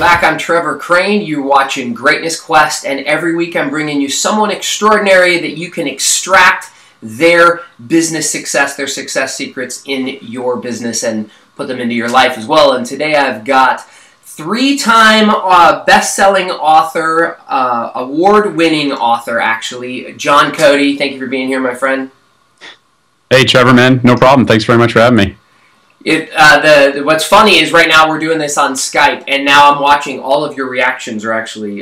back. I'm Trevor Crane. You're watching Greatness Quest, and every week I'm bringing you someone extraordinary that you can extract their business success, their success secrets in your business and put them into your life as well. And today I've got three-time best-selling author, award-winning author, actually, John Cody. Thank you for being here, my friend. Hey, Trevor, man. No problem. Thanks very much for having me. What's funny is right now we're doing this on Skype, and now I'm watching all of your reactions are actually,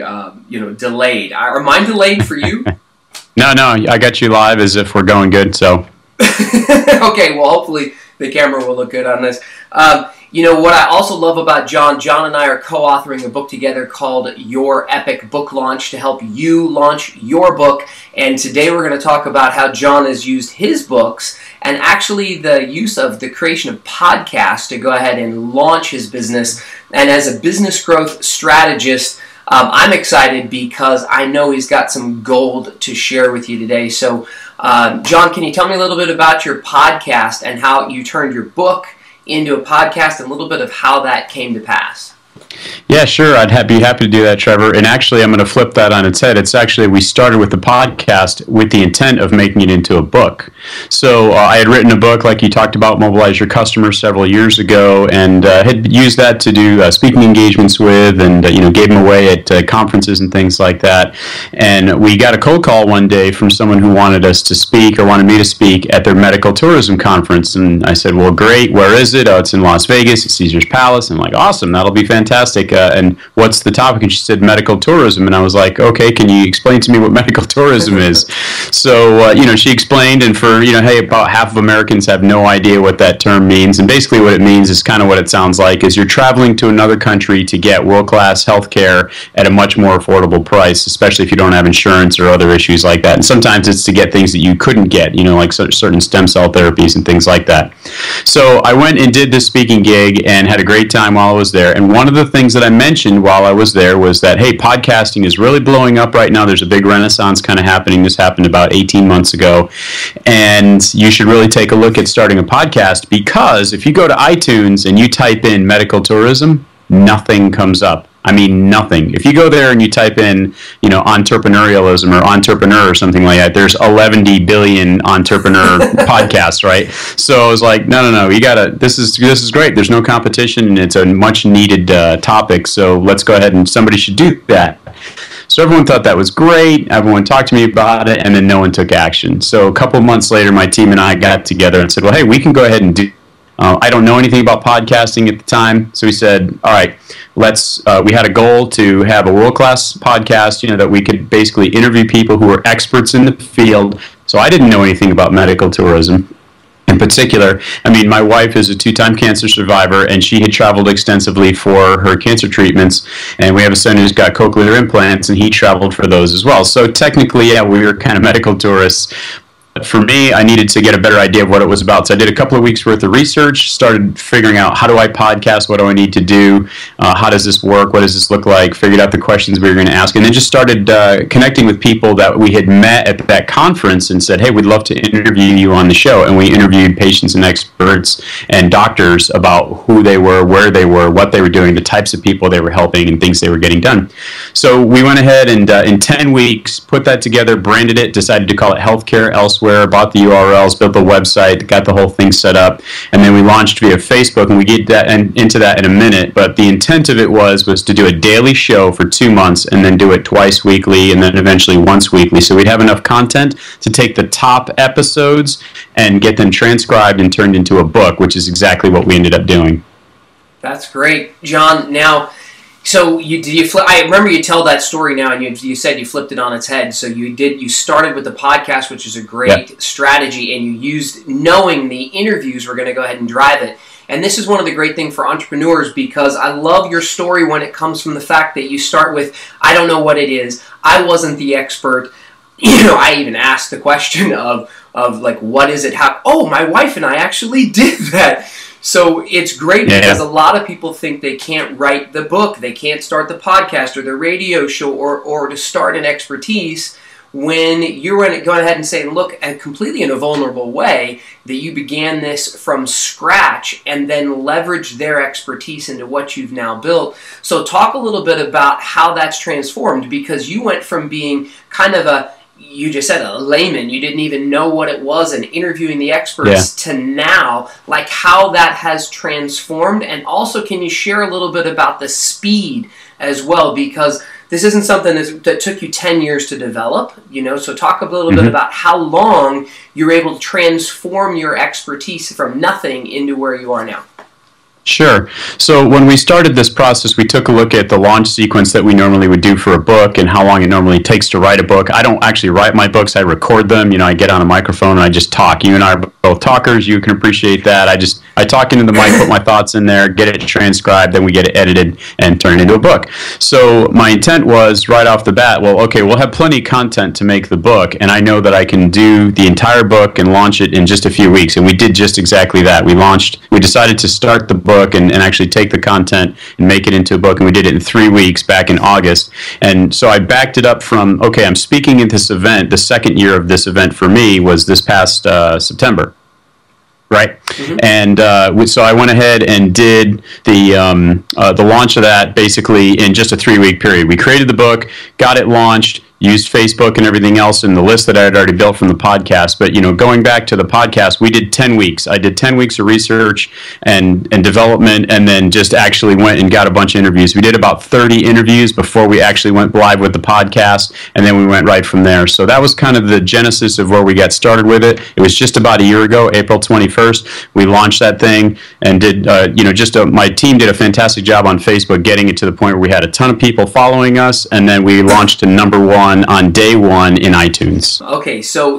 delayed. Are mine delayed for you? No, I got you live as if we're going good, so. Okay, well, hopefully the camera will look good on this. What I also love about John and I are co-authoring a book together called Your Epic Book Launch to help you launch your book. And today we're going to talk about how John has used his books and actually the use of the creation of podcasts to go ahead and launch his business. And as a business growth strategist, I'm excited because I know he's got some gold to share with you today. So, John, can you tell me a little bit about your podcast and how you turned your book into a podcast and a little bit of how that came to pass? Yeah, sure. I'd be happy to do that, Trevor. And actually, I'm going to flip that on its head. It's actually, we started with the podcast with the intent of making it into a book. So I had written a book, like you talked about, Mobilize Your Customers, several years ago, and had used that to do speaking engagements with, and gave them away at conferences and things like that. And we got a cold call one day from someone who wanted us to speak, or wanted me to speak, at their medical tourism conference. And I said, well, great. Where is it? Oh, it's in Las Vegas at Caesars Palace. I'm like, awesome. That'll be fantastic. And what's the topic? And she said medical tourism. And I was like, okay, can you explain to me what medical tourism is? So, she explained, and for, hey, about half of Americans have no idea what that term means. And basically what it means is kind of what it sounds like, is you're traveling to another country to get world-class health care at a much more affordable price, especially if you don't have insurance or other issues like that. And sometimes it's to get things that you couldn't get, like certain stem cell therapies and things like that. So I went and did this speaking gig and had a great time while I was there. And one of the things that I mentioned while I was there was that, hey, podcasting is really blowing up right now. There's a big renaissance kind of happening. This happened about 18 months ago. And you should really take a look at starting a podcast, because if you go to iTunes and you type in medical tourism, nothing comes up. I mean, nothing. If you go there and you type in, entrepreneurialism or entrepreneur or something like that, there's 11 billion entrepreneur podcasts, right? So I was like, no, you gotta. This is great. There's no competition, and it's a much needed topic. So let's go ahead and somebody should do that. So everyone thought that was great. Everyone talked to me about it, and then no one took action. So a couple of months later, my team and I got together and said, well, hey, we can go ahead and do. I don't know anything about podcasting at the time, so we said, all right, we had a goal to have a world-class podcast, that we could basically interview people who were experts in the field. So I didn't know anything about medical tourism. In particular, my wife is a 2-time cancer survivor, and she had traveled extensively for her cancer treatments, and we have a son who's got cochlear implants, and he traveled for those as well. So technically, yeah, we were kind of medical tourists. For me, I needed to get a better idea of what it was about. So I did a couple of weeks worth of research, started figuring out, how do I podcast? What do I need to do? How does this work? What does this look like? Figured out the questions we were going to ask, and then just started connecting with people that we had met at that conference and said, hey, we'd love to interview you on the show. And we interviewed patients and experts and doctors about who they were, where they were, what they were doing, the types of people they were helping, and things they were getting done. So we went ahead and in 10 weeks put that together, branded it, decided to call it Healthcare Elsewhere, bought the URLs, built the website, got the whole thing set up, and then we launched via Facebook, and we get that into that in a minute. But the intent of it was to do a daily show for 2 months, and then do it twice weekly, and then eventually once weekly. So we'd have enough content to take the top episodes and get them transcribed and turned into a book, which is exactly what we ended up doing. That's great, John. Now, so I remember you tell that story now, and you said you flipped it on its head. So you started with the podcast, which is a great strategy, and you used knowing the interviews were going to go ahead and drive it. And this is one of the great things for entrepreneurs, because I love your story when it comes from the fact that you start with, I don't know what it is. I wasn't the expert. I even asked the question of like, what is it? Oh, my wife and I actually did that. So it's great because a lot of people think they can't write the book, they can't start the podcast or the radio show or to start an expertise when you were going ahead and saying, look, completely in a vulnerable way, that you began this from scratch and then leveraged their expertise into what you've now built. So talk a little bit about how that's transformed, because you went from being kind of you just said a layman, you didn't even know what it was, and interviewing the experts, to now, like how that has transformed. And also, can you share a little bit about the speed as well, because this isn't something that took you 10 years to develop, so talk a little bit about how long you're able to transform your expertise from nothing into where you are now. Sure. So when we started this process, we took a look at the launch sequence that we normally would do for a book and how long it normally takes to write a book. I don't actually write my books. I record them. I get on a microphone and I just talk. You and I are both talkers. You can appreciate that. I talk into the mic, put my thoughts in there, get it transcribed, then we get it edited and turn it into a book. So my intent was right off the bat, well, okay, we'll have plenty of content to make the book, and I know that I can do the entire book and launch it in just a few weeks. And we did just exactly that. We decided to start the book and actually take the content and make it into a book, and we did it in 3 weeks back in August. And so I backed it up from, okay, I'm speaking at this event. The second year of this event for me was this past September. Right, and so I went ahead and did the launch of that basically in just a 3-week period. We created the book, got it launched, used Facebook and everything else in the list that I had already built from the podcast. But going back to the podcast, we did 10 weeks. I did 10 weeks of research and development, and then just actually went and got a bunch of interviews. We did about 30 interviews before we actually went live with the podcast, and then we went right from there. So that was kind of the genesis of where we got started with it. It was just about a year ago, April 21st, we launched that thing, and did my team did a fantastic job on Facebook getting it to the point where we had a ton of people following us, and then we launched to #1 on day 1 in iTunes. Okay, so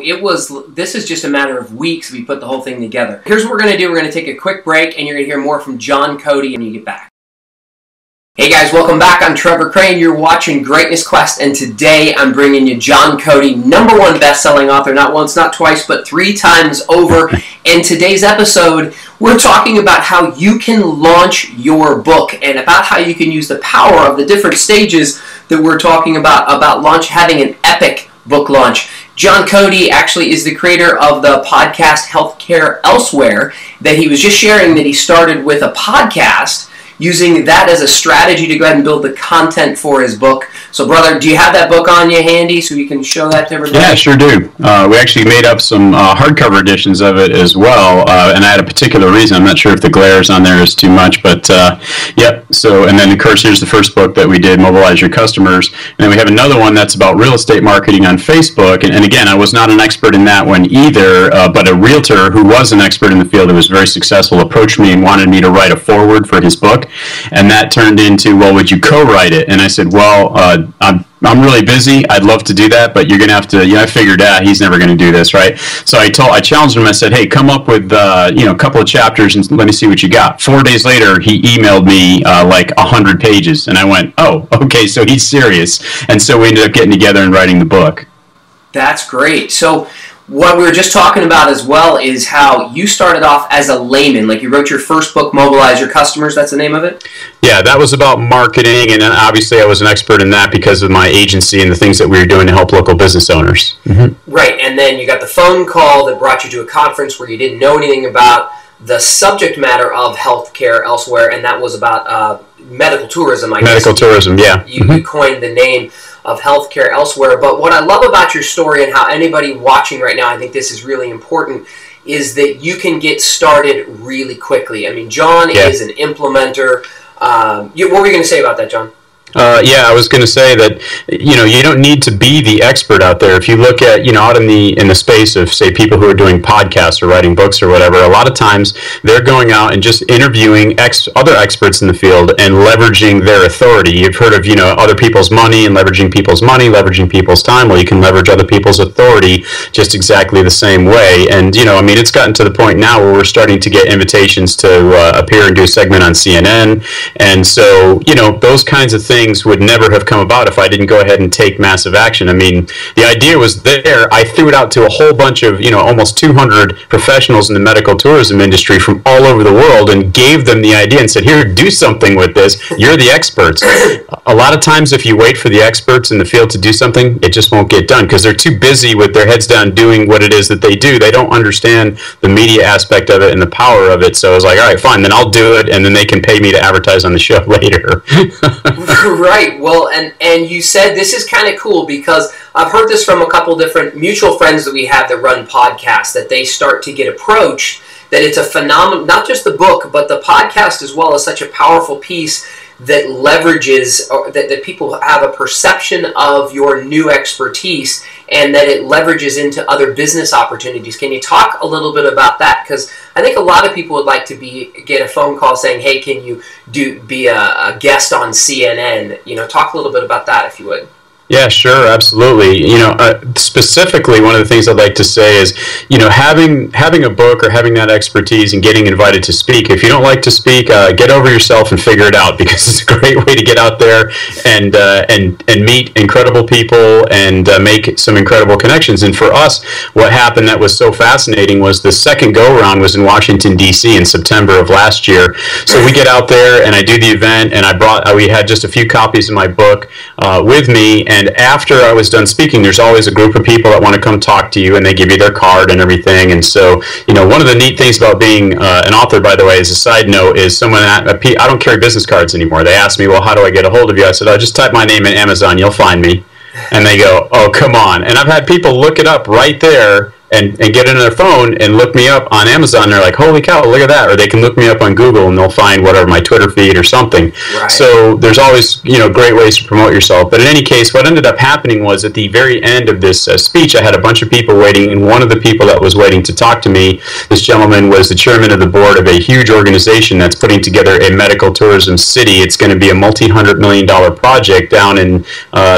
this is just a matter of weeks we put the whole thing together. Here's what we're going to do. We're going to take a quick break, and you're going to hear more from John Cody when you get back. Hey guys, welcome back. I'm Trevor Crane. You're watching Greatness Quest, and today I'm bringing you John Cody, #1 best-selling author, not once, not twice, but 3 times over. And today's episode, we're talking about how you can launch your book and about how you can use the power of the different stages that we're talking about having an epic book launch. John Cody actually is the creator of the podcast Healthcare Elsewhere, that he was just sharing that he started with a podcast, using that as a strategy to go ahead and build the content for his book. So, brother, do you have that book on you handy so you can show that to everybody? Yeah, sure do. We actually made up some hardcover editions of it as well, and I had a particular reason. I'm not sure if the glares on there is too much, but yep. So, and then, of course, here's the first book that we did, Mobilize Your Customers. And then we have another one that's about real estate marketing on Facebook. And again, I was not an expert in that one either, but a realtor who was an expert in the field, who was very successful, approached me and wanted me to write a foreword for his book. And that turned into, well, would you co-write it? And I said, well, I'm really busy. I'd love to do that, but you're going to have to, I figured out he's never going to do this, right? So I challenged him. I said, hey, come up with, a couple of chapters and let me see what you got. 4 days later, he emailed me like 100 pages. And I went, oh, okay, so he's serious. And so we ended up getting together and writing the book. That's great. So what we were just talking about as well is how you started off as a layman. Like, you wrote your first book, Mobilize Your Customers. That's the name of it? Yeah, that was about marketing, and obviously I was an expert in that because of my agency and the things that we were doing to help local business owners. Right, and then you got the phone call that brought you to a conference where you didn't know anything about the subject matter of Healthcare Elsewhere, and that was about medical tourism, I guess. Medical tourism, yeah. You coined the name of Healthcare Elsewhere. But what I love about your story, and how anybody watching right now, I think this is really important, is that you can get started really quickly. I mean, John is an implementer. What were you going to say about that, John? Yeah, I was going to say that, you don't need to be the expert out there. If you look at, out in the space of, say, people who are doing podcasts or writing books or whatever, a lot of times they're going out and just interviewing other experts in the field and leveraging their authority. You've heard of, other people's money and leveraging people's money, leveraging people's time. Well, you can leverage other people's authority just exactly the same way. And, it's gotten to the point now where we're starting to get invitations to appear and do a segment on CNN. And so, those kinds of things things would never have come about if I didn't go ahead and take massive action. I mean, the idea was there. I threw it out to a whole bunch of, almost 200 professionals in the medical tourism industry from all over the world and gave them the idea and said, here, do something with this. You're the experts. A lot of times if you wait for the experts in the field to do something, it just won't get done because they're too busy with their heads down doing what it is that they do. They don't understand the media aspect of it and the power of it. So I was like, all right, fine, then I'll do it, and then they can pay me to advertise on the show later. Right. Well, and you said this is kind of cool because I've heard this from a couple different mutual friends that we have that run podcasts, that they start to get approached, that it's a phenomenon, not just the book, but the podcast as well is such a powerful piece that leverages, or that people have a perception of your new expertise and that it leverages into other business opportunities. Can you talk a little bit about that? Because I think a lot of people would like to get a phone call saying, hey, can you be a guest on CNN? Talk a little bit about that if you would. Yeah, sure, absolutely. Specifically, one of the things I'd like to say is, having a book or having that expertise and getting invited to speak. If you don't like to speak, get over yourself and figure it out, because it's a great way to get out there and meet incredible people and make some incredible connections. And for us, what happened that was so fascinating was the second go-around was in Washington, D.C. in September of last year. So we get out there and I do the event, and we had just a few copies of my book with me. And after I was done speaking, there's always a group of people that want to come talk to you, and they give you their card and everything. And so, one of the neat things about being an author, by the way, as a side note, is I don't carry business cards anymore. They ask me, well, how do I get a hold of you? I said, oh, just type my name in Amazon, you'll find me. And they go, oh, come on. And I've had people look it up right there and get into their phone and look me up on Amazon. They're like, holy cow, look at that. Or they can look me up on Google and they'll find whatever, my Twitter feed or something. Right. So there's always, great ways to promote yourself. But in any case, what ended up happening was at the very end of this speech, I had a bunch of people waiting, and one of the people that was waiting to talk to me, this gentleman was the chairman of the board of a huge organization that's putting together a medical tourism city. It's going to be a multi-$100 million project down in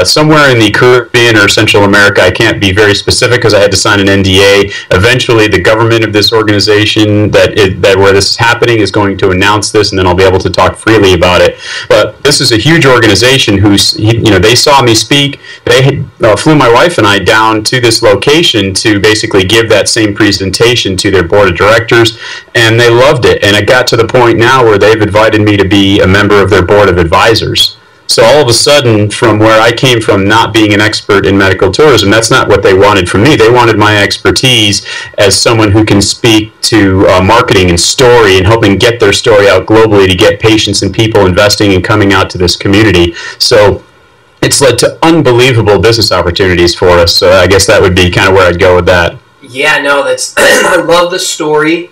somewhere in the Caribbean or Central America. I can't be very specific because I had to sign an NDA. Eventually, the government of this organization that where this is happening is going to announce this, and then I'll be able to talk freely about it. But this is a huge organization they saw me speak. They flew my wife and I down to this location to basically give that same presentation to their board of directors, and they loved it. And it got to the point now where they've invited me to be a member of their board of advisors. So all of a sudden, from where I came from, not being an expert in medical tourism, that's not what they wanted from me. They wanted my expertise as someone who can speak to marketing and story and helping get their story out globally to get patients and people investing and coming out to this community. So it's led to unbelievable business opportunities for us. So I guess that would be kind of where I'd go with that. Yeah, no, I love the story,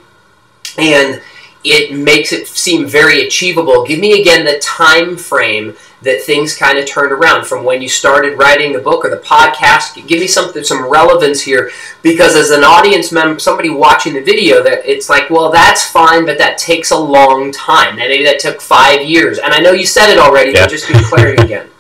and it makes it seem very achievable. Give me again the time frame that things kind of turned around from when you started writing the book or the podcast. Give me some relevance here, because as an audience member, somebody watching the video, that it's like, well, that's fine, but that takes a long time. And maybe that took 5 years. And I know you said it already, but just give clarity again.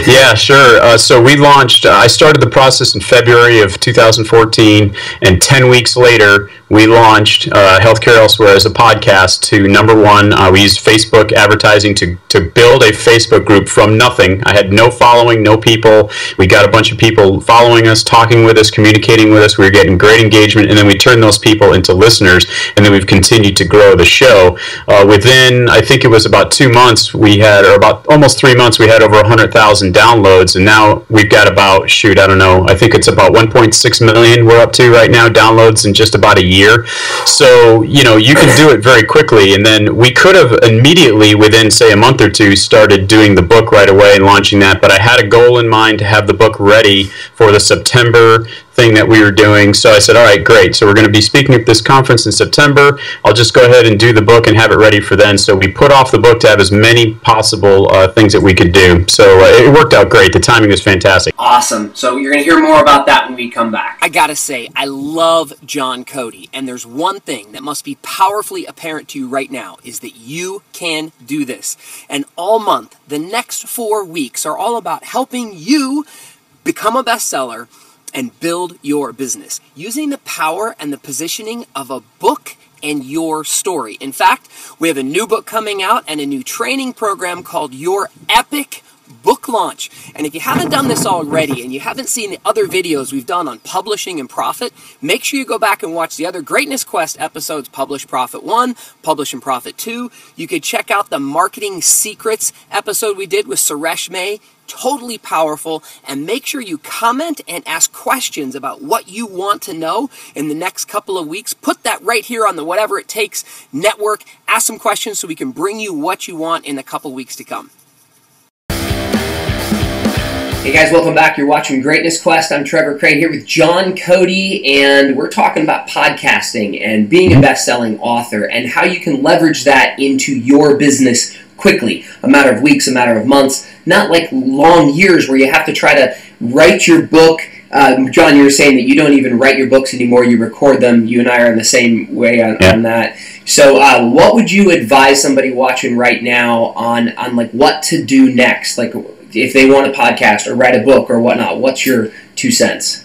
Yeah, sure. So we launched, I started the process in February of 2014, and 10 weeks later, we launched Healthcare Elsewhere as a podcast to #1. We used Facebook advertising to build a Facebook group from nothing. I had no following, no people. We got a bunch of people following us, talking with us, communicating with us. We were getting great engagement, and then we turned those people into listeners, and then we've continued to grow the show. Within, I think it was about 2 months, about almost 3 months, we had over 100,000 downloads, and now we've got about, I think it's about 1.6 million we're up to right now, downloads in just about a year. So, you can do it very quickly, and then we could have immediately, within, say, a month or two, started doing the book right away and launching that, but I had a goal in mind to have the book ready for the September thing that we were doing. So I said, all right, great. So we're going to be speaking at this conference in September. I'll just go ahead and do the book and have it ready for then. So we put off the book to have as many possible things that we could do. So it worked out great. The timing was fantastic. Awesome. So you're going to hear more about that when we come back. I got to say, I love John Cody. And there's one thing that must be powerfully apparent to you right now, is that you can do this. And all month, the next 4 weeks are all about helping you become a bestseller and build your business using the power and the positioning of a book and your story. In fact, we have a new book coming out and a new training program called Your Epic book launch. And if you haven't done this already and you haven't seen the other videos we've done on publishing and profit, make sure you go back and watch the other Greatness Quest episodes, Publish Profit 1, Publish and Profit 2. You could check out the Marketing Secrets episode we did with Suresh May. Totally powerful. And make sure you comment and ask questions about what you want to know in the next couple of weeks. Put that right here on the Whatever It Takes network. Ask some questions so we can bring you what you want in the couple weeks to come. Hey guys, welcome back. You're watching Greatness Quest. I'm Trevor Crane here with John Cody, and we're talking about podcasting and being a best-selling author and how you can leverage that into your business quickly. A matter of weeks, a matter of months, not like long years where you have to try to write your book. John, you were saying that you don't even write your books anymore. You record them. You and I are in the same way on that. So what would you advise somebody watching right now on like what to do next? Like if they want a podcast or write a book or whatnot, what's your 2 cents?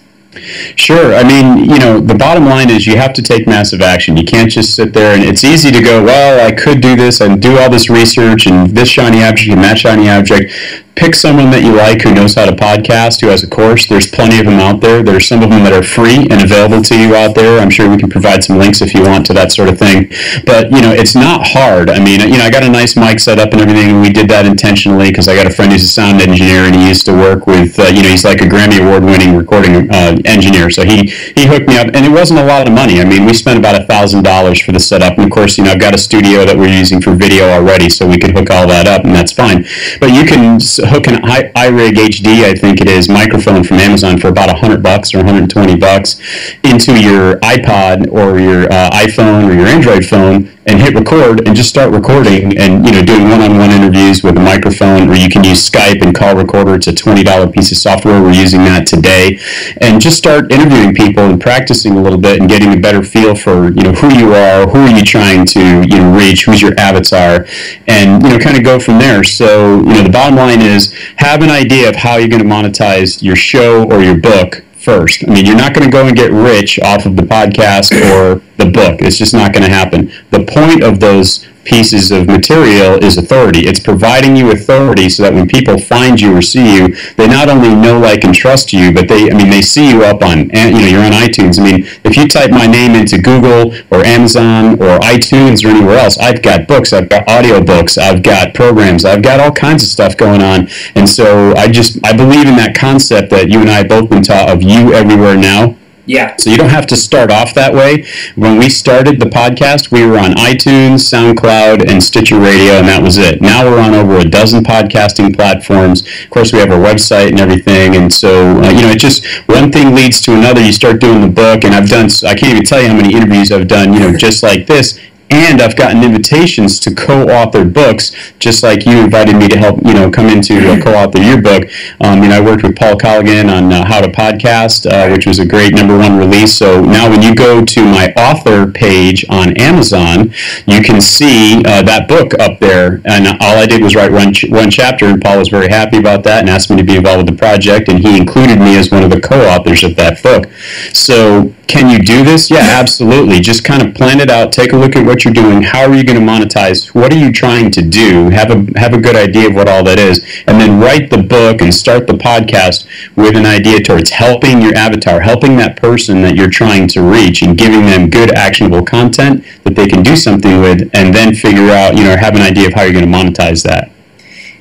Sure. I mean, the bottom line is you have to take massive action. You can't just sit there, and it's easy to go, well, I could do this and do all this research and this shiny object and that shiny object. Pick someone that you like who knows how to podcast, who has a course. There's plenty of them out there. There's some of them that are free and available to you out there. I'm sure we can provide some links if you want to that sort of thing. But, it's not hard. I mean, I got a nice mic set up and everything, and we did that intentionally because I got a friend who's a sound engineer, and he used to work with, he's like a Grammy Award-winning recording engineer. So he hooked me up, and it wasn't a lot of money. I mean, we spent about $1,000 for the setup. And, of course, I've got a studio that we're using for video already, so we could hook all that up, and that's fine. But you can hook an iRig HD, I think it is, microphone from Amazon for about $100 or $120 into your iPod or your iPhone or your Android phone, and hit record and just start recording and doing one-on-one interviews with a microphone, or you can use Skype and Call Recorder. It's a $20 piece of software. We're using that today, and just start interviewing people and practicing a little bit and getting a better feel for who you are, who are you trying to reach, who's your avatar, and kind of go from there. So the bottom line is have an idea of how you're going to monetize your show or your book first. I mean, you're not going to go and get rich off of the podcast or the book. It's just not going to happen. The point of those pieces of material is authority. It's providing you authority so that when people find you or see you, they not only know, like, and trust you, but they see you up on, you're on iTunes. I mean, if you type my name into Google or Amazon or iTunes or anywhere else, I've got books, I've got audiobooks, I've got programs, I've got all kinds of stuff going on. And so I believe in that concept that you and I have both been taught of you everywhere now. Yeah. So you don't have to start off that way. When we started the podcast, we were on iTunes, SoundCloud, and Stitcher Radio, and that was it. Now we're on over a dozen podcasting platforms. Of course, we have our website and everything, and so, it just, one thing leads to another. You start doing the book, and I can't even tell you how many interviews I've done, just like this. And I've gotten invitations to co-author books, just like you invited me to help, come into co-author your book. I worked with Paul Colligan on How to Podcast, which was a great #1 release. So now when you go to my author page on Amazon, you can see that book up there. And all I did was write one chapter, and Paul was very happy about that and asked me to be involved with the project, and he included me as one of the co-authors of that book. So can you do this? Yeah, absolutely. Just kind of plan it out. Take a look at what you're doing. How are you going to monetize? What are you trying to do? Have a good idea of what all that is, and then write the book and start the podcast with an idea towards helping your avatar, helping that person that you're trying to reach, and giving them good, actionable content that they can do something with, and then figure out, have an idea of how you're going to monetize that.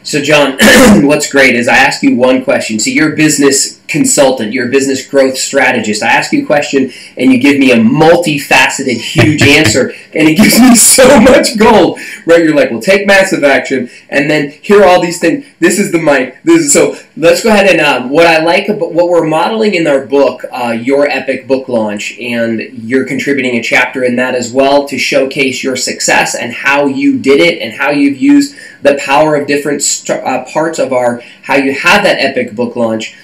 So, John, what's great is I ask you one question. So you're a business consultant, you're a business growth strategist. I ask you a question, and you give me a multifaceted, huge answer, and it gives me so much gold, right? You're like, well, take massive action, and then here are all these things. This is the mic. So let's go ahead and what I like about what we're modeling in our book, Your Epic Book Launch, and you're contributing a chapter in that as well to showcase your success and how you did it and how you've used the power of different parts of how you have that epic book launch.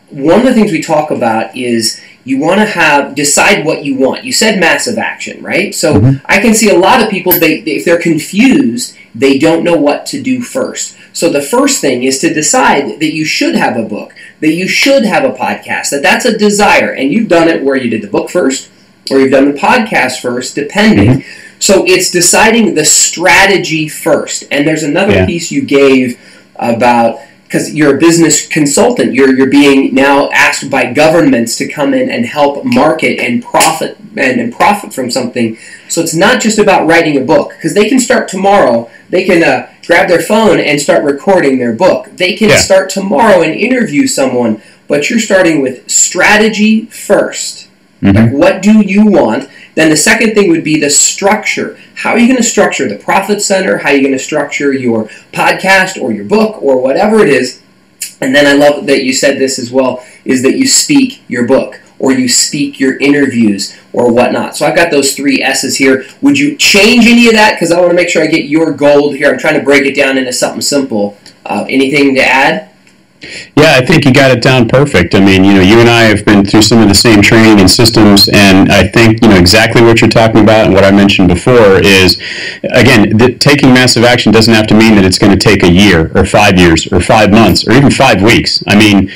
One of the things we talk about is you want to decide what you want. You said massive action, right? So I can see a lot of people, if they're confused, they don't know what to do first. So the first thing is to decide that you should have a book, that you should have a podcast, that's a desire. And you've done it where you did the book first, or you've done the podcast first, depending. So it's deciding the strategy first. And there's another piece you gave about because you're a business consultant. You're being now asked by governments to come in and help market and profit from something. So it's not just about writing a book, because they can start tomorrow. They can grab their phone and start recording their book. They can start tomorrow and interview someone, but you're starting with strategy first. Like, what do you want? Then the second thing would be the structure. How are you going to structure the profit center? How are you going to structure your podcast or your book or whatever it is? And then I love that you said this as well, is that you speak your book or you speak your interviews or whatnot. So I've got those 3 S's here. Would you change any of that? Because I want to make sure I get your gold here. I'm trying to break it down into something simple. Anything to add? Yeah, I think you got it down perfect. I mean, you and I have been through some of the same training and systems, and I think, exactly what you're talking about and what I mentioned before is, again, taking massive action doesn't have to mean that it's going to take a year or 5 years or 5 months or even 5 weeks. I mean,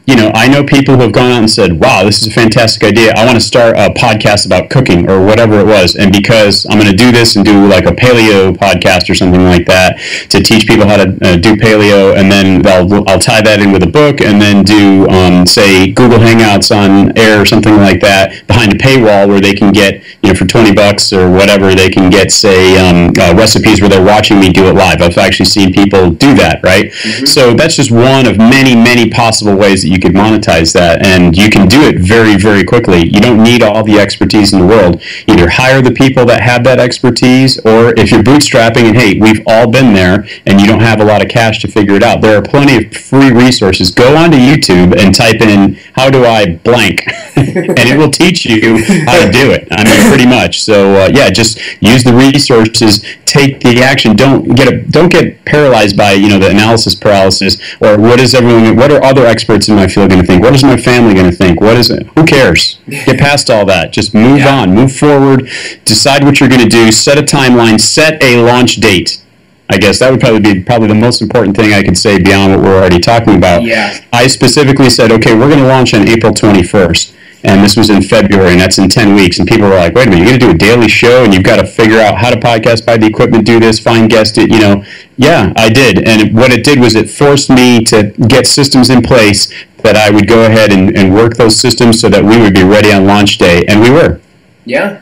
I know people who have gone out and said, wow, this is a fantastic idea. I want to start a podcast about cooking or whatever it was. And because I'm going to do this and do like a paleo podcast or something like that to teach people how to do paleo, and then I'll tie that in with a book and then do, say, Google Hangouts on air or something like that behind a paywall where they can get, for $20 or whatever, they can get, say, recipes where they're watching me do it live. I've actually seen people do that, right? So that's just one of many, many possible ways that you could monetize that, and you can do it very, very quickly. You don't need all the expertise in the world. Either hire the people that have that expertise, or if you're bootstrapping, and hey, we've all been there, and you don't have a lot of cash to figure it out, there are plenty of free resources. Go onto YouTube and type in, how do I blank? And it will teach you how to do it. I mean, pretty much. So just use the resources, take the action. Don't get paralyzed by, the analysis paralysis, or what are other experts in my field going to think? What is my family going to think? What is it? Who cares? Get past all that. Just move on, move forward, decide what you're going to do, set a timeline, set a launch date. I guess that would probably be the most important thing I could say beyond what we're already talking about. Yeah. I specifically said, okay, we're going to launch on April 21st. And this was in February, and that's in 10 weeks. And people were like, wait a minute, you're going to do a daily show, and you've got to figure out how to podcast, buy the equipment, do this, find guests. Yeah, I did. And what it did was it forced me to get systems in place that I would go ahead and work those systems so that we would be ready on launch day. And we were. Yeah.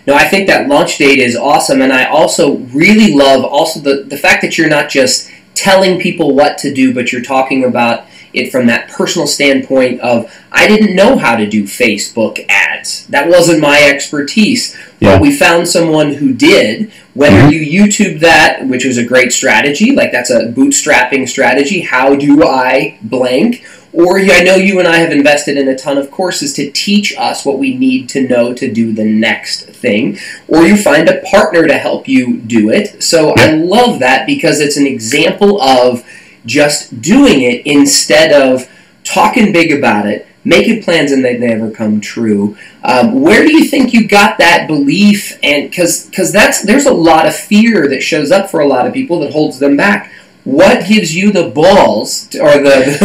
No, I think that launch date is awesome. And I also really love the fact that you're not just telling people what to do, but you're talking about it from that personal standpoint of, I didn't know how to do Facebook ads. That wasn't my expertise. But we found someone who did. Whether you YouTube that, which was a great strategy, like that's a bootstrapping strategy, how do I blank? Or I know you and I have invested in a ton of courses to teach us what we need to know to do the next thing. Or you find a partner to help you do it. So I love that, because it's an example of just doing it instead of talking big about it, making plans and they never come true. Where do you think you got that belief? And because there's a lot of fear that shows up for a lot of people that holds them back. What gives you the balls or the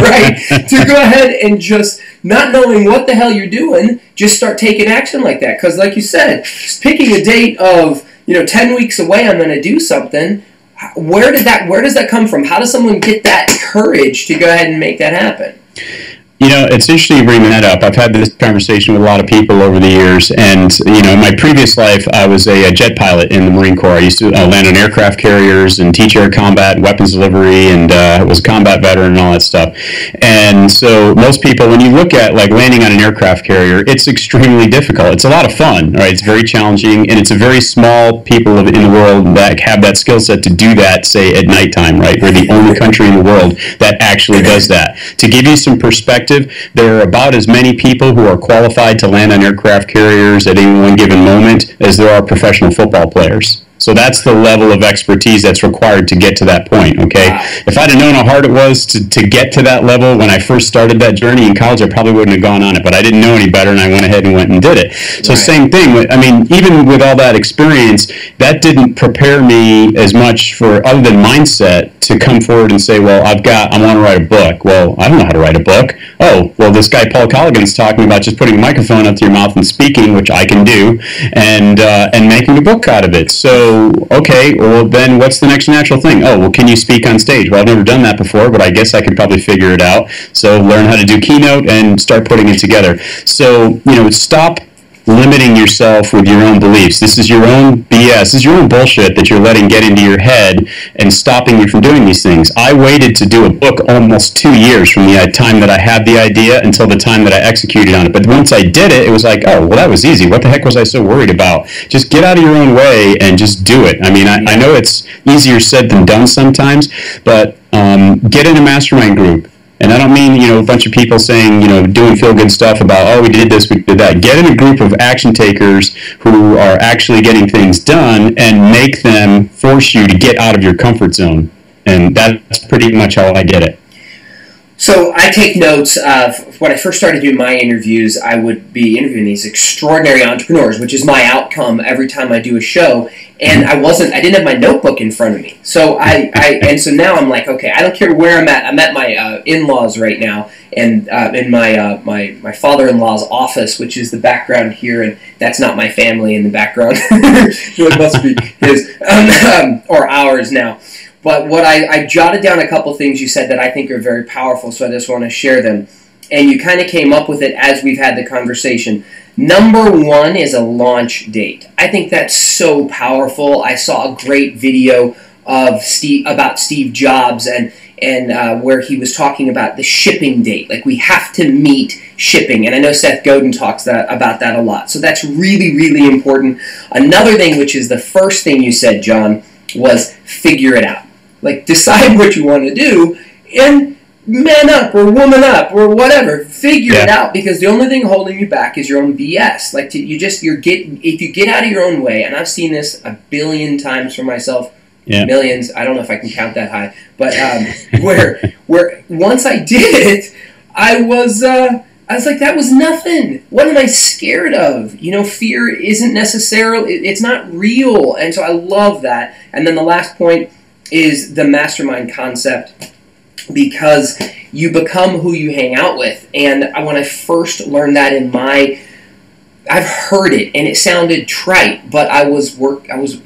right to go ahead and just, not knowing what the hell you're doing, just start taking action like that? Because like you said, just picking a date of 10 weeks away, I'm going to do something. Where does that come from? How does someone get that courage to go ahead and make that happen? It's interesting you bring that up. I've had this conversation with a lot of people over the years, and, in my previous life, I was a jet pilot in the Marine Corps. I used to land on aircraft carriers and teach air combat and weapons delivery, and was a combat veteran and all that stuff. And so most people, when you look at, like, landing on an aircraft carrier, it's extremely difficult. It's a lot of fun, right? It's very challenging, and it's a very small people in the world that have that skill set to do that, say, at nighttime, right? We're the only country in the world that actually does that. To give you some perspective, there are about as many people who are qualified to land on aircraft carriers at any one given moment as there are professional football players. So that's the level of expertise that's required to get to that point, okay? Wow. If I'd have known how hard it was to get to that level when I first started that journey in college, I probably wouldn't have gone on it, but I didn't know any better, and I went ahead and did it. So Same thing, even with all that experience, that didn't prepare me as much for, other than mindset, to come forward and say, well, I want to write a book. Well, I don't know how to write a book. Oh, well, this guy Paul Colligan's talking about just putting a microphone up to your mouth and speaking, which I can do, and making a book out of it. So So, okay, well, then what's the next natural thing? Oh, well, can you speak on stage? Well, I've never done that before, but I guess I could probably figure it out. So learn how to do keynote and start putting it together. So, stop limiting yourself with your own beliefs. This is your own BS. This is your own bullshit that you're letting get into your head and stopping you from doing these things. I waited to do a book almost 2 years from the time that I had the idea until the time that I executed on it. But once I did it, it was like, oh, well, that was easy. What the heck was I so worried about? Just get out of your own way and just do it. I mean, I know it's easier said than done sometimes, but get in a mastermind group. And I don't mean, a bunch of people saying, doing feel-good stuff about, oh, we did this, we did that. Get in a group of action takers who are actually getting things done and make them force you to get out of your comfort zone. And that's pretty much how I did it. So I take notes of when I first started doing my interviews, I would be interviewing these extraordinary entrepreneurs, which is my outcome every time I do a show. And I didn't have my notebook in front of me. So so now I'm like, okay, I don't care where I'm at. I'm at my in-laws right now, and in my father-in-law's office, which is the background here, and that's not my family in the background. It must be his or ours now. But what I jotted down a couple things you said that I think are very powerful, so I just want to share them. And you kind of came up with it as we've had the conversation. Number one is a launch date. I think that's so powerful. I saw a great video of about Steve Jobs and where he was talking about the shipping date. Like, we have to meet shipping. And I know Seth Godin talks about that a lot. So that's really, really important. Another thing, which is the first thing you said, John, was figure it out. Like, decide what you want to do and man up or woman up or whatever. Figure it out, because the only thing holding you back is your own BS. Like, if you get out of your own way, and I've seen this a billion times for myself, millions. I don't know if I can count that high, but where once I did it, I was like, that was nothing. What am I scared of? Fear isn't necessarily, it's not real. And so I love that. And then the last point is the mastermind concept, because you become who you hang out with. And when I first learned that I've heard it, and it sounded trite, but I was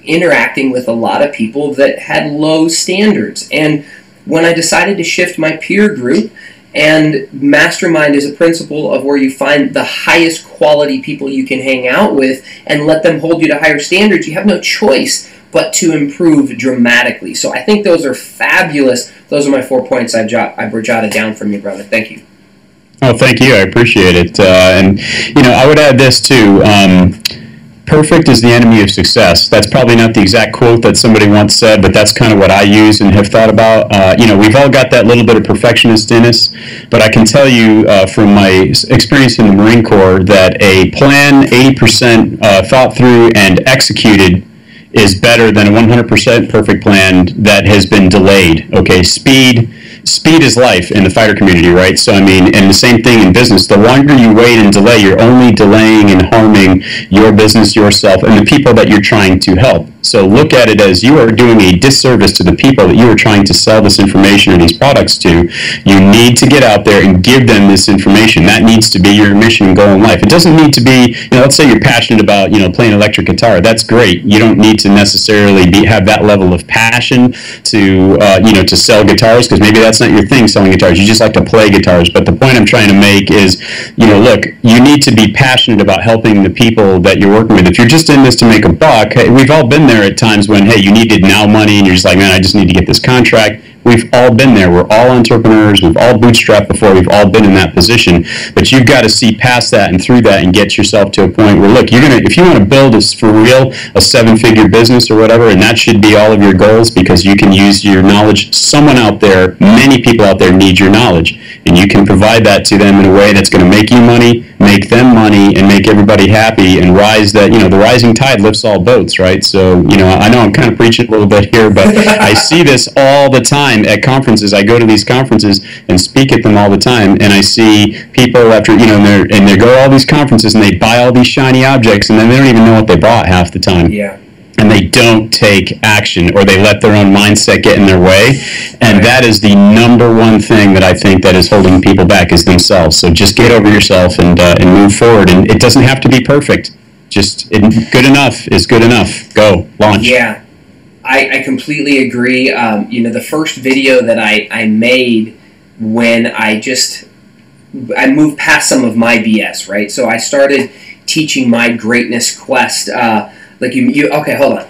interacting with a lot of people that had low standards. And when I decided to shift my peer group, and mastermind is a principle of where you find the highest quality people you can hang out with and let them hold you to higher standards, you have no choice but to improve dramatically. So I think those are fabulous. Those are my 4 points I jotted down from you, brother. Thank you. Oh, thank you. I appreciate it. And I would add this too. Perfect is the enemy of success. That's probably not the exact quote that somebody once said, but that's kind of what I use and have thought about. We've all got that little bit of perfectionist in us, but I can tell you from my experience in the Marine Corps that a plan 80% thought through and executed is better than a 100% perfect plan that has been delayed. Okay, speed is life in the fighter community, right? So, I mean, and the same thing in business. The longer you wait and delay, you're only delaying and harming your business, yourself, and the people that you're trying to help. So look at it as you are doing a disservice to the people that you are trying to sell this information or these products to. You need to get out there and give them this information. That needs to be your mission and goal in life. It doesn't need to be, let's say you're passionate about, playing electric guitar. That's great. You don't need to necessarily have that level of passion to, to sell guitars, because maybe that's not your thing, selling guitars. You just like to play guitars. But the point I'm trying to make is, look, you need to be passionate about helping the people that you're working with. If you're just in this to make a buck, hey, we've all been there at times when, hey, you needed now money and you're just like, man, I just need to get this contract. We've all been there. We're all entrepreneurs. We've all bootstrapped before. We've all been in that position. But you've got to see past that and through that and get yourself to a point where, look, if you want to build this for real, a 7-figure business or whatever, and that should be all of your goals, because you can use your knowledge. Someone out there, many people out there need your knowledge, and you can provide that to them in a way that's going to make you money, make them money, and make everybody happy, and the rising tide lifts all boats, right? So, I know I'm kind of preaching a little bit here, but I see this all the time at conferences. I go to these conferences and speak at them all the time, and I see people after, and they go to all these conferences and they buy all these shiny objects, and then they don't even know what they bought half the time. Yeah. And they don't take action, or they let their own mindset get in their way. And that is the number one thing that I think that is holding people back, is themselves. So just get over yourself and move forward. And it doesn't have to be perfect. good enough is good enough. Go, launch. Yeah, I completely agree. The first video that I made when I moved past some of my BS, right? So I started teaching my greatness quest. Okay, hold on.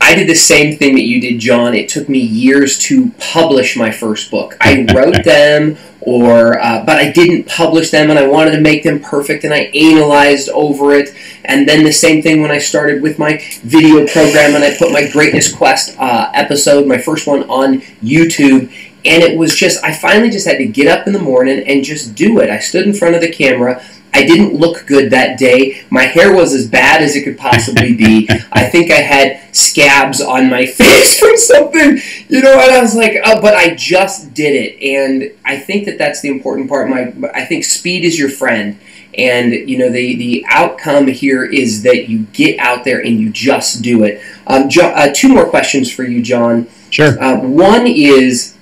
I did the same thing that you did, John. It took me years to publish my first book. I wrote them, but I didn't publish them, and I wanted to make them perfect, and I analyzed over it. And then the same thing when I started with my video program, and I put my Greatness Quest episode, my first one, on YouTube. And it was I finally just had to get up in the morning and just do it. I stood in front of the camera. I didn't look good that day. My hair was as bad as it could possibly be. I think I had scabs on my face from something, and I was like, oh, but I just did it. And I think that that's the important part. I think speed is your friend. And, the outcome here is that you get out there and you just do it. Two more questions for you, John. Sure. One is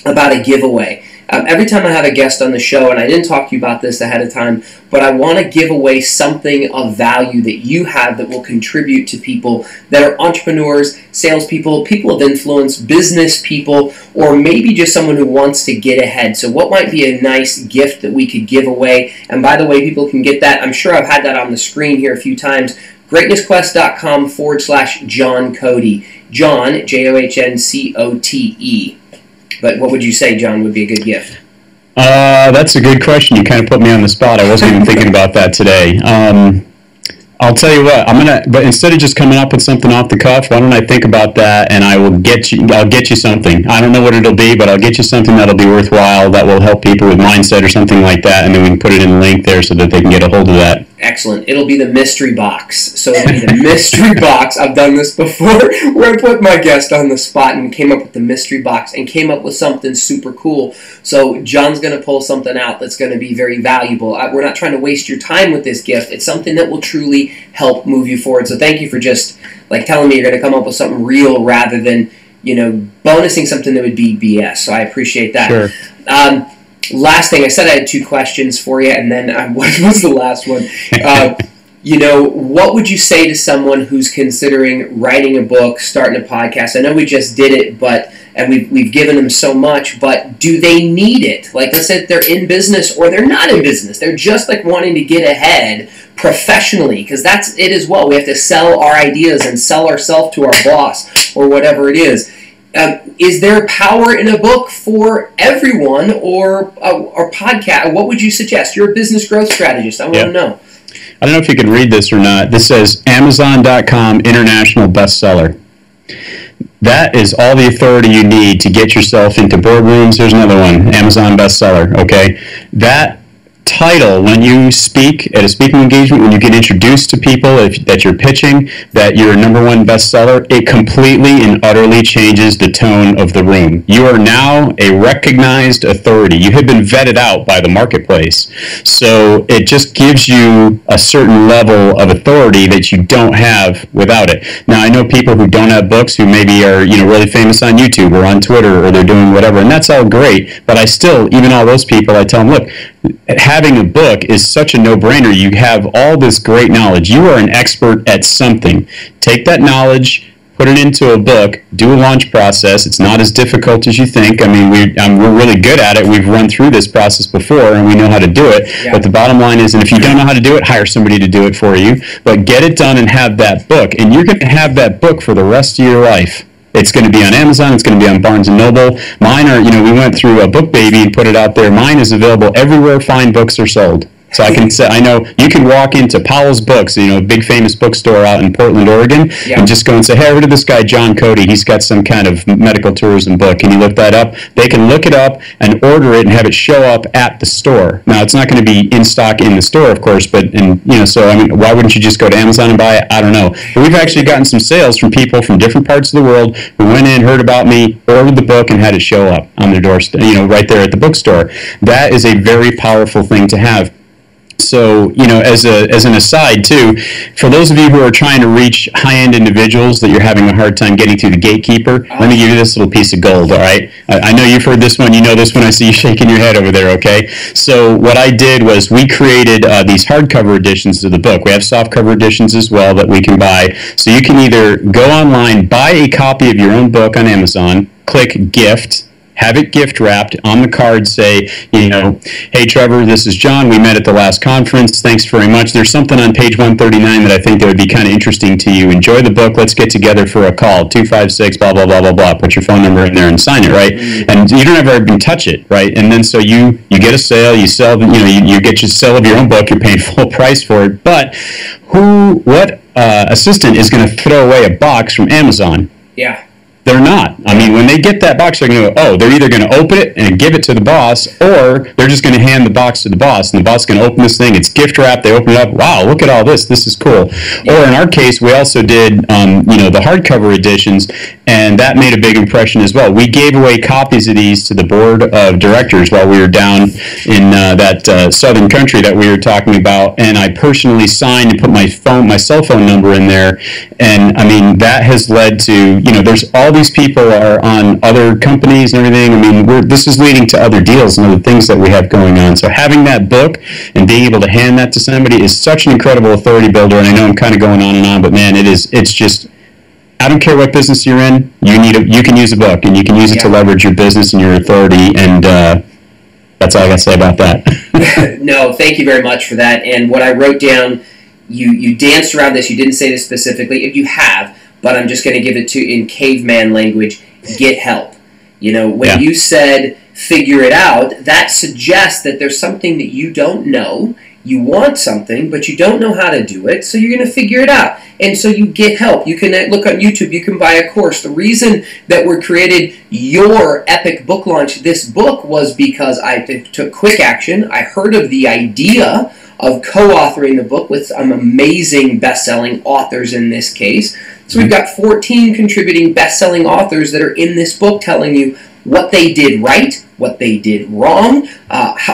about a giveaway. Every time I have a guest on the show, and I didn't talk to you about this ahead of time, but I want to give away something of value that you have that will contribute to people that are entrepreneurs, salespeople, people of influence, business people, or maybe just someone who wants to get ahead. So what might be a nice gift that we could give away? And by the way, people can get that. I'm sure I've had that on the screen here a few times. GreatnessQuest.com/John Cody. John, JOHNCOTE. But what would you say, John, would be a good gift? That's a good question. You kind of put me on the spot. I wasn't even thinking about that today. I'll tell you what, but instead of just coming up with something off the cuff, why don't I think about that, and I'll get you something. I don't know what it'll be, but I'll get you something that'll be worthwhile, that will help people with mindset or something like that, and then we can put it in the link there so that they can get a hold of that. Excellent. It'll be the mystery box. So it'll be the mystery box. I've done this before, where I put my guest on the spot and came up with the mystery box and came up with something super cool. So John's going to pull something out that's going to be very valuable. We're not trying to waste your time with this gift. It's something that will truly help move you forward. So thank you for just telling me you're going to come up with something real rather than bonusing something that would be BS. So I appreciate that. Sure. Last thing, I said I had two questions for you, and then what was the last one? What would you say to someone who's considering writing a book, starting a podcast? I know we just did it, and we've given them so much, but do they need it? Let's say they're in business or they're not in business. They're just wanting to get ahead professionally, because that's it as well. We have to sell our ideas and sell ourselves to our boss or whatever it is. Is there power in a book for everyone or podcast? What would you suggest? You're a business growth strategist. I want to know. I don't know if you can read this or not. This says Amazon.com international bestseller. That is all the authority you need to get yourself into boardrooms. There's another one, Amazon bestseller, okay? That title, when you speak at a speaking engagement, when you get introduced to people that you're pitching, that you're a #1 bestseller, it completely and utterly changes the tone of the room. You are now a recognized authority. You have been vetted out by the marketplace. So it just gives you a certain level of authority that you don't have without it. Now, I know people who don't have books who maybe are really famous on YouTube or on Twitter, or they're doing whatever, and that's all great. But I still, even all those people, I tell them, look, having a book is such a no-brainer. You have all this great knowledge. You are an expert at something. Take that knowledge, put it into a book, do a launch process. It's not as difficult as you think. I mean, we're really good at it. We've run through this process before, and we know how to do it. Yeah. But the bottom line is, and if you don't know how to do it, hire somebody to do it for you. But get it done and have that book. And you're going to have that book for the rest of your life. It's going to be on Amazon. It's going to be on Barnes & Noble. Mine are, we went through a Book Baby and put it out there. Mine is available everywhere fine books are sold. So I know you can walk into Powell's Books, a big famous bookstore out in Portland, Oregon, and just go and say, hey, I heard of this guy, John Cody. He's got some kind of medical tourism book. Can you look that up? They can look it up and order it and have it show up at the store. Now, it's not going to be in stock in the store, of course, but, why wouldn't you just go to Amazon and buy it? I don't know. But we've actually gotten some sales from people from different parts of the world who went in, heard about me, ordered the book, and had it show up on their doorstep, right there at the bookstore. That is a very powerful thing to have. So, as an aside too, for those of you who are trying to reach high-end individuals that you're having a hard time getting through the gatekeeper, let me give you this little piece of gold, all right? I know you've heard this one. You know this one. I see you shaking your head over there, okay? So what I did was we created these hardcover editions of the book. We have softcover editions as well that we can buy. So you can either go online, buy a copy of your own book on Amazon, click gift, have it gift wrapped on the card, say, hey, Trevor, this is John. We met at the last conference. Thanks very much. There's something on page 139 that I think that would be kind of interesting to you. Enjoy the book. Let's get together for a call. 256, blah, blah, blah, blah, blah. Put your phone number in there and sign it, right? And you don't ever even touch it, right? And then so you get a sale. You sell, you get your sale of your own book. You're paying full price for it. But what assistant is going to throw away a box from Amazon? Yeah. They're not. I mean, when they get that box, they're going to go, they're either going to open it and give it to the boss, or they're just going to hand the box to the boss, and the boss is going to open this thing. It's gift wrapped. They open it up. Wow, look at all this. This is cool. Or in our case, we also did, the hardcover editions, and that made a big impression as well. We gave away copies of these to the board of directors while we were down in that southern country that we were talking about, and I personally signed and put my cell phone number in there, and I mean, that has led to, there's all these people are on other companies and everything. I mean, this is leading to other deals and other things that we have going on. So having that book and being able to hand that to somebody is such an incredible authority builder. And I know I'm kind of going on and on, but man, it's just, I don't care what business you're in, you can use a book, and you can use it to leverage your business and your authority. And that's all I got to say about that. No, thank you very much for that. And what I wrote down, you danced around this. You didn't say this specifically. If you have, but I'm just going to give it to in caveman language, get help. When you said figure it out, that suggests that there's something that you don't know. You want something, but you don't know how to do it, so you're going to figure it out. And so you get help. You can look on YouTube. You can buy a course. The reason that we created Your Epic Book Launch, this book, was because I took quick action. I heard of the idea of co-authoring the book with some amazing best-selling authors in this case. So we've got 14 contributing best-selling authors that are in this book telling you what they did right, what they did wrong,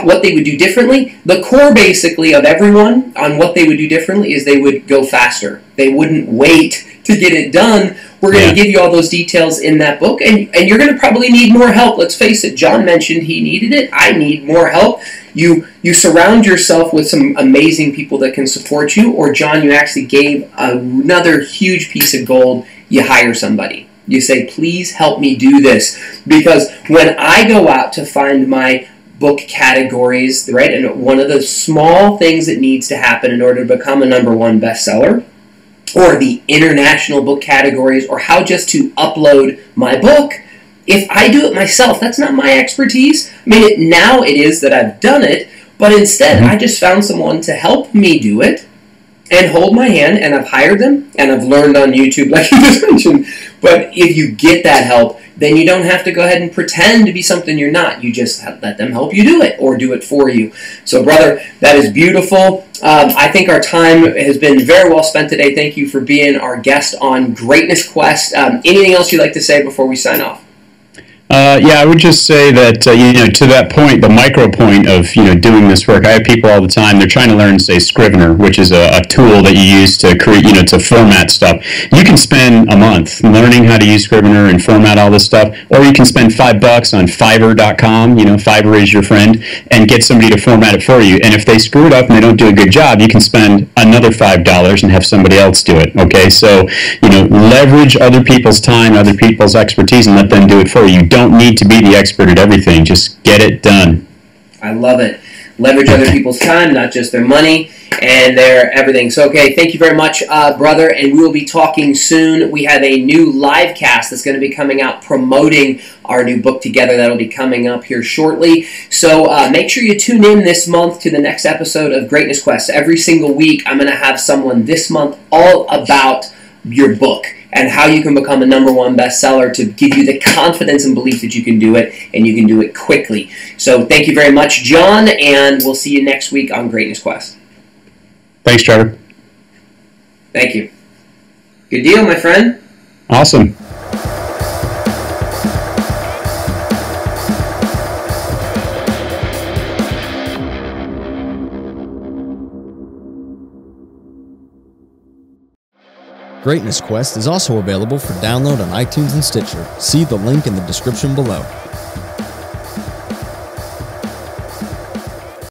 what they would do differently. The core, basically, of everyone on what they would do differently is they would go faster. They wouldn't wait to get it done. We're going to give you all those details in that book, and you're going to probably need more help. Let's face it, John mentioned he needed it. I need more help. You surround yourself with some amazing people that can support you, or John, you actually gave another huge piece of gold. You hire somebody. You say, please help me do this. Because when I go out to find my book categories, right, and one of the small things that needs to happen in order to become a #1 bestseller, or the international book categories, or how just to upload my book, if I do it myself, that's not my expertise. I mean, now it is that I've done it, but instead I just found someone to help me do it and hold my hand, and I've hired them, and I've learned on YouTube, like you just mentioned. But if you get that help, then you don't have to go ahead and pretend to be something you're not. You just let them help you do it, or do it for you. So, brother, that is beautiful. I think our time has been very well spent today. Thank you for being our guest on Greatness Quest. Anything else you'd like to say before we sign off? I would just say that, to that point, the micro point of, doing this work, I have people all the time, they're trying to learn, say, Scrivener, which is a tool that you use to create, to format stuff. You can spend a month learning how to use Scrivener and format all this stuff, or you can spend $5 on Fiverr.com, Fiverr is your friend, and get somebody to format it for you. And if they screw it up and they don't do a good job, you can spend another $5 and have somebody else do it, okay? So, leverage other people's time, other people's expertise, and let them do it for you. You don't need to be the expert at everything. Just get it done. I love it. Leverage other people's time, not just their money and their everything. So, okay, thank you very much, brother, and we will be talking soon. We have a new live cast that's going to be coming out promoting our new book together. That'll be coming up here shortly. So make sure you tune in this month to the next episode of Greatness Quest. Every single week, I'm going to have someone this month all about your book and how you can become a #1 bestseller, to give you the confidence and belief that you can do it, and you can do it quickly. So thank you very much, John, and we'll see you next week on Greatness Quest. Thanks, Trevor. Thank you. Good deal, my friend. Awesome. Greatness Quest is also available for download on iTunes and Stitcher. See the link in the description below.